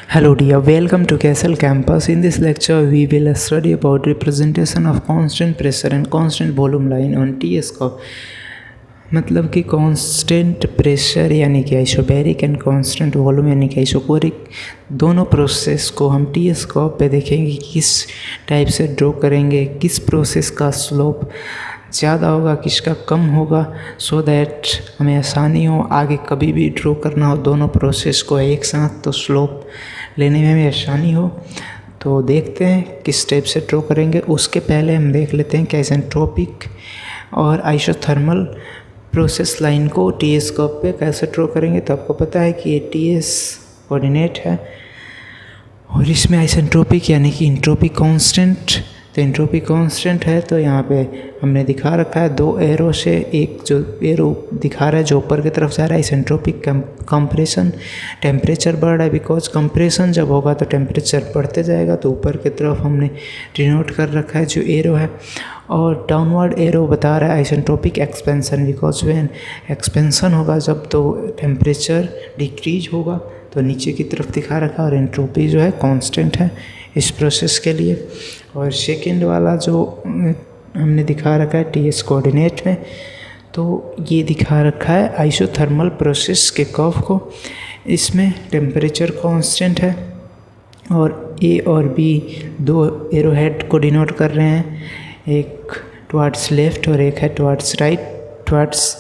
Hello dear, welcome to Castle Campus. In this lecture, we will study about representation of constant pressure and constant volume line on T-scope. मतलब कि constant pressure यानी कि isobaric and constant volume यानी कि isochoric दोनों process को हम T scope पे देखेंगे किस टाइप से ड्रॉ करेंगे, किस प्रोसेस का स्लोप ज़्यादा होगा, किसका कम होगा, सो दैट हमें आसानी हो आगे कभी भी ड्रॉ करना हो दोनों प्रोसेस को एक साथ, तो स्लोप लेने में भी आसानी हो। तो देखते हैं किस टाइप से ड्रॉ करेंगे। उसके पहले हम देख लेते हैं कि आइसेंट्रोपिक और आइसोथर्मल प्रोसेस लाइन को टी स्कोप पे कैसे ड्रॉ करेंगे। तो आपको पता है कि ये टी एस कोऑर्डिनेट है और इसमें आइसेंट्रोपिक यानी कि इंट्रोपिक कांस्टेंट, तो इंट्रोपिक कांस्टेंट है। तो यहाँ पे हमने दिखा रखा है दो एरो से, एक जो एरो दिखा रहा है जो ऊपर की तरफ जा रहा है आइसेंट्रोपिक कंप्रेशन, टेम्परेचर बढ़ रहा है, बिकॉज कंप्रेशन जब होगा तो टेम्परेचर बढ़ते जाएगा। तो ऊपर की तरफ हमने डिनोट कर रखा है जो एरो है, और डाउनवर्ड एरो बता रहा है isentropic expansion, because when expansion होगा जब तो टेम्परेचर डिक्रीज होगा, तो नीचे की तरफ दिखा रखा है। और एंट्रोपी जो है कांस्टेंट है इस प्रोसेस के लिए। और सेकंड वाला जो हमने दिखा रखा है टी एस कोऑर्डिनेट में, तो ये दिखा रखा है आइसोथर्मल प्रोसेस के कर्व को। इसमें टेम्परेचर कांस्टेंट है और ए और बी दो एरो हेड को डिनोट कर रहे हैं, एक टुवर्ड्स लेफ़्ट और एक है टुवर्ड्स राइट। टुवर्ड्स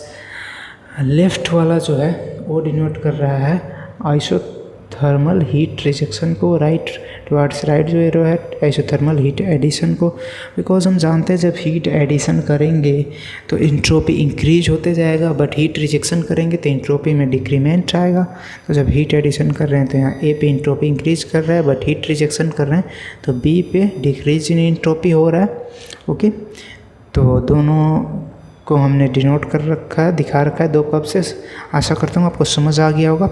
लेफ़्ट वाला जो है वो डिनोट कर रहा है आइसोथर्मल हीट रिजेक्शन को, राइट टुवर्ड्स राइट जो एरो है आइसोथर्मल हीट एडिशन को। बिकॉज हम जानते हैं जब हीट एडिशन करेंगे तो इंट्रोपी इंक्रीज होते जाएगा, बट हीट रिजेक्शन करेंगे तो इंट्रोपी में डिक्रीमेंट आएगा। तो जब हीट एडिशन कर रहे हैं तो यहाँ ए पे इंट्रोपी इंक्रीज कर रहा है, बट हीट रिजेक्शन कर रहे हैं तो बी पे डिक्रीज इन इंट्रोपी हो रहा है। ओके, तो दोनों को हमने डिनोट कर रखा है, दिखा रखा है दो कर्व से। आशा करता हूँ आपको समझ आ गया होगा।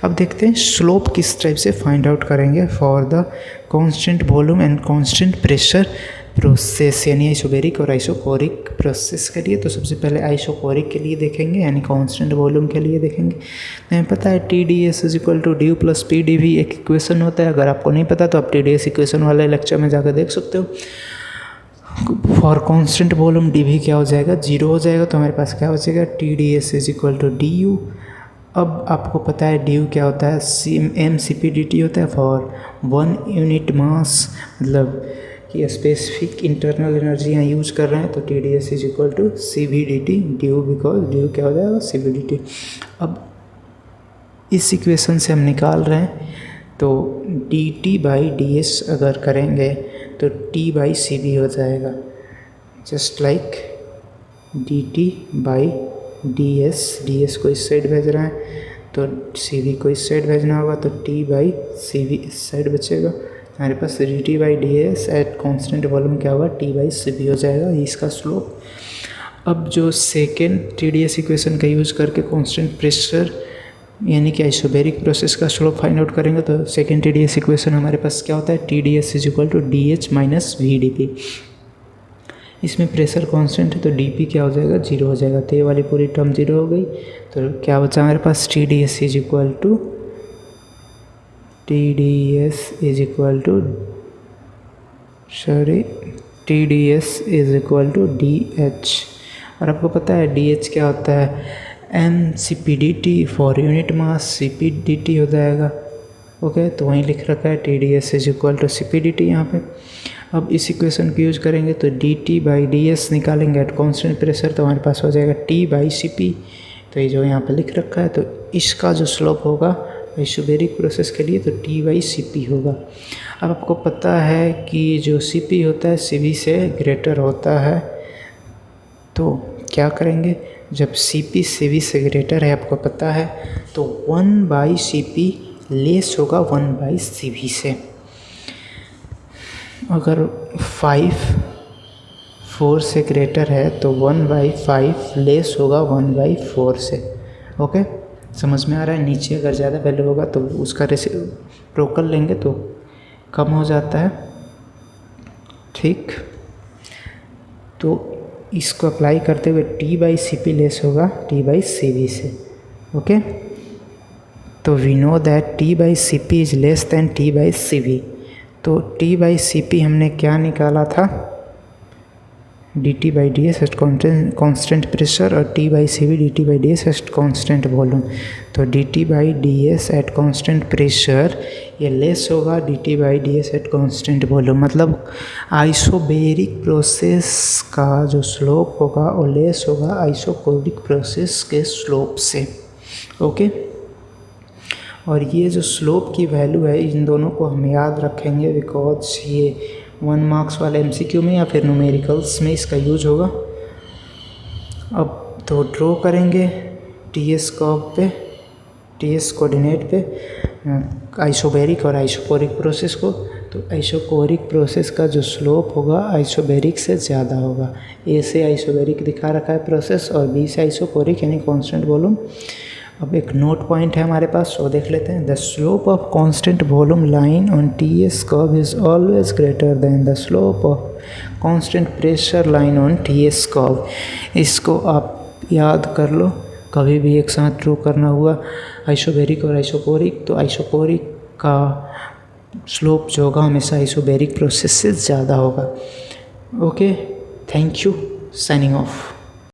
अब देखते हैं स्लोप किस टाइप से फाइंड आउट करेंगे for the constant volume and constant pressure process, यानी आइसोबैरिक और आइसोकोरिक प्रोसेस के लिए। तो सबसे पहले आइसोकोरिक के लिए देखेंगे, यानी कांस्टेंट वॉल्यूम के लिए देखेंगे। हमें पता है T D S is equal to du plus P D V एक इक्वेशन होता है। अगर आपको नहीं पता तो आप टी डी एस इक्वेशन वाले लेक्चर में जाकर देख सकते हो। For constant volume D V क्या हो जाएगा, जीरो हो जाएगा। तो हमारे पास क्या हो जाएगा, T D S is equal to D U. अब आपको पता है डी यू क्या होता है, M C P D T होता है फॉर 1 यूनिट मास, मतलब कि स्पेसिफिक इंटरनल एनर्जी यहाँ यूज कर रहे हैं। तो T D S is equal to C V D T D U, because D U क्या हो जाएगा, सी वी डी टी। अब इस इक्वेशन से हम निकाल रहे हैं तो D T by D S अगर करेंगे तो टी बाई सी वी हो जाएगा, just like D T by D S को इस साइड भेज रहे हैं तो सी वी को इस साइड भेजना होगा, तो टी बाई सी वी इस साइड बचेगा। हमारे पास D T by D S at constant volume क्या होगा, टी बाई सी वी हो जाएगा, इसका स्लोप। अब जो second T D S equation का यूज़ करके कॉन्स्टेंट प्रेशर यानी कि आइसोबैरिक प्रोसेस का स्लोप फाइंड आउट करेंगे, तो second T D S equation हमारे पास क्या होता है, T D S is equal to D H minus V D P. इसमें प्रेशर कांस्टेंट है तो डी पी क्या हो जाएगा, जीरो हो जाएगा। तो ये वाली पूरी टर्म जीरो हो गई। तो क्या बचा हमारे पास, T D S is equal to T D S is equal to T D S is equal to D H. और आपको पता है डी एच क्या होता है, M C P D T for unit mass, C P D T हो जाएगा। Okay, तो वहीं लिख रखा है T D S is equal to C P D T यहाँ पे। अब इस इक्वेशन को यूज करेंगे तो D T by D S निकालेंगे एट कॉन्स्टेंट प्रेशर, तो हमारे पास हो जाएगा टी बाई सी पी। तो ये जो यहाँ पे लिख रखा है, तो इसका जो स्लोप होगा आइसोबैरिक प्रोसेस के लिए तो टी बाई सी पी होगा। अब आपको पता है कि जो सी पी होता है सी वी से ग्रेटर होता है, तो क्या करेंगे, जब सी पी सी वी से ग्रेटर है आपको पता है, तो 1 बाई सी पी लेस होगा 1 बाई सी वी से। अगर 5 4 से ग्रेटर है तो 1 बाई 5 लेस होगा 1 बाई 4 से। ओके, समझ में आ रहा है। नीचे अगर ज़्यादा वैल्यू होगा तो उसका रेसिप्रोकल लेंगे तो कम हो जाता है, ठीक। तो इसको अप्लाई करते हुए T by C P less होगा टी बाई सी वी से। ओके, तो we know that T by C P is less than T by C V. तो टी बाई सी पी हमने क्या निकाला था, D T by D S at constant pressure, और T by C V D T by D S at constant volume. तो D T by D S at constant pressure ये less होगा D T by D S at constant volume, मतलब isobaric process का जो slope होगा वो less होगा isochoric process के स्लोप से। ओके, और ये जो स्लोप की वैल्यू है इन दोनों को हम याद रखेंगे, बिकॉज ये 1 मार्क्स वाले एमसीक्यू में या फिर न्यूमेरिकल्स में इसका यूज होगा। अब तो ड्रॉ करेंगे टी एस कर्व पे, टी एस कोऑर्डिनेट पे आइसोबेरिक और आइसोकोरिक प्रोसेस को। तो आइसोकोरिक प्रोसेस का जो स्लोप होगा आइसोबेरिक से ज़्यादा होगा। ए से आइसोबेरिक दिखा रखा है प्रोसेस और बी से आइसोकोरिक यानी कांस्टेंट वॉल्यूम। अब एक नोट पॉइंट है हमारे पास, वो देख लेते हैं। The slope of constant volume line on T S curve is always greater than the slope of constant pressure line on T S curve. इसको आप याद कर लो, कभी भी एक साथ ड्रॉ करना हुआ आइसोबेरिक और आइसोकोरिक, तो आइसोकोरिक का स्लोप जो होगा हमेशा आइसोबेरिक प्रोसेस से ज़्यादा होगा। Okay, thank you, signing off.